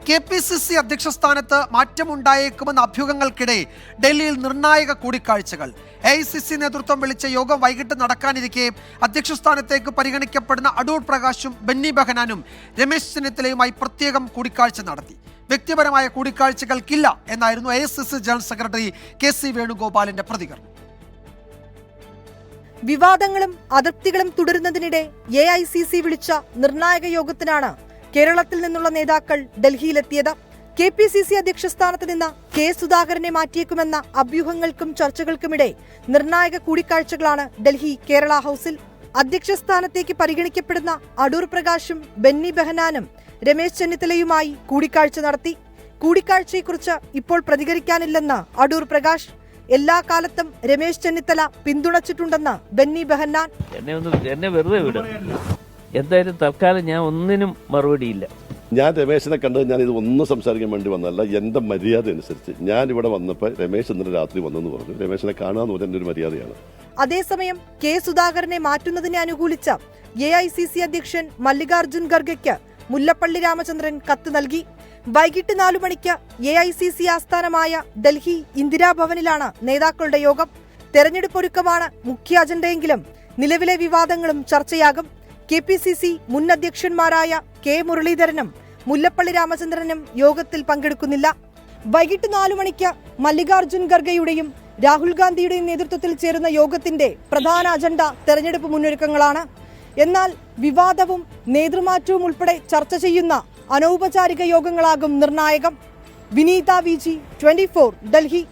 KPCC അധ്യക്ഷ സ്ഥാനത്ത് മാറ്റമുണ്ടായേക്കുമെന്ന അഭ്യൂഹങ്ങൾക്കിടെ ഡൽഹിയിൽ നിർണായക കൂടിക്കാഴ്ചകൾ. AICC നേതൃത്വം വിളിച്ച യോഗം വൈകിട്ട് നടക്കാനിരിക്കെ അധ്യക്ഷ സ്ഥാനത്തേക്ക് പരിഗണിക്കപ്പെടുന്ന അടൂർ പ്രകാശും ബെന്നി ബെഹനാനും രമേശ് ചെന്നിത്തലയുമായി പ്രത്യേകം കൂടിക്കാഴ്ച നടത്തി. വ്യക്തിപരമായ കൂടിക്കാഴ്ചകൾക്കില്ല എന്നായിരുന്നു AICC ജനറൽ സെക്രട്ടറി KC വേണുഗോപാലിന്റെ പ്രതികരണം. വിവാദങ്ങളും അതൃപ്തികളും തുടരുന്നതിനിടെ AICC വിളിച്ച നിർണായക യോഗത്തിനാണ് കേരളത്തിൽ നിന്നുള്ള നേതാക്കൾ ഡൽഹിയിലെത്തിയത്. KPCC അധ്യക്ഷ സ്ഥാനത്ത് നിന്ന് K സുധാകരനെ മാറ്റിയേക്കുമെന്ന അഭ്യൂഹങ്ങൾക്കും ചർച്ചകൾക്കുമിടെ നിർണായക കൂടിക്കാഴ്ചകളാണ് ഡൽഹി കേരള ഹൌസിൽ. അധ്യക്ഷ സ്ഥാനത്തേക്ക് പരിഗണിക്കപ്പെടുന്ന അടൂർ പ്രകാശും ബെന്നി ബെഹനാനും രമേശ് ചെന്നിത്തലയുമായി കൂടിക്കാഴ്ച നടത്തി. കൂടിക്കാഴ്ചയെക്കുറിച്ച് ഇപ്പോൾ പ്രതികരിക്കാനില്ലെന്ന് അടൂർ പ്രകാശ്. എല്ലാ കാലത്തും രമേശ് ചെന്നിത്തല പിന്തുണച്ചിട്ടുണ്ടെന്ന് ബെന്നി ബെഹന്നാൻ. എന്നെ വെറുതെ വിടും. എന്തായാലും തൽക്കാലം ഞാൻ ഒന്നിനും മറുപടിയില്ല. ഞാൻ രമേശിനെ കണ്ടത് ഞാൻ ഇത് ഒന്നും സംസാരിക്കാൻ വേണ്ടി വന്നല്ല. എൻ്റെ മര്യാദ അനുസരിച്ച് ഞാൻ ഇവിടെ വന്നപ്പോൾ രമേശ് ഇന്നലെ രാത്രി വന്നെന്ന് പറഞ്ഞു. രമേശിനെ കാണാന്ന് പറഞ്ഞ എൻ്റെ ഒരു മര്യാദയാണ്. അതേസമയം K സുധാകരനെ മാറ്റുന്നതിനെ അനുകൂലിച്ച AICC അധ്യക്ഷൻ മല്ലികാർജുൻ ഖർഗെയ്ക്ക് മുല്ലപ്പള്ളി രാമചന്ദ്രൻ കത്ത് നൽകി. വൈകിട്ട് 4 മണിക്ക് AICC ആസ്ഥാനമായ ഡൽഹി ഇന്ദിരാഭവനിലാണ് നേതാക്കളുടെ യോഗം. തെരഞ്ഞെടുപ്പ് ഒരുക്കമാണ് മുഖ്യ അജണ്ടയെങ്കിലും നിലവിലെ വിവാദങ്ങളും ചർച്ചയാകും. KPCC മുൻ അധ്യക്ഷന്മാരായ K മുരളീധരനും മുല്ലപ്പള്ളി രാമചന്ദ്രനും യോഗത്തിൽ പങ്കെടുക്കുന്നില്ല. വൈകിട്ട് 4 മണിക്ക് മല്ലികാർജുൻ ഖർഗെയുടെയും രാഹുൽ ഗാന്ധിയുടെയും നേതൃത്വത്തിൽ ചേരുന്ന യോഗത്തിന്റെ പ്രധാന അജണ്ട തെരഞ്ഞെടുപ്പ് മുന്നൊരുക്കങ്ങളാണ്. എന്നാൽ വിവാദവും നേതൃമാറ്റവും ഉൾപ്പെടെ ചർച്ച ചെയ്യുന്ന അനൗപചാരിക യോഗങ്ങളാകും നിർണായകം. വിനീത VG, 24, ഡൽഹി.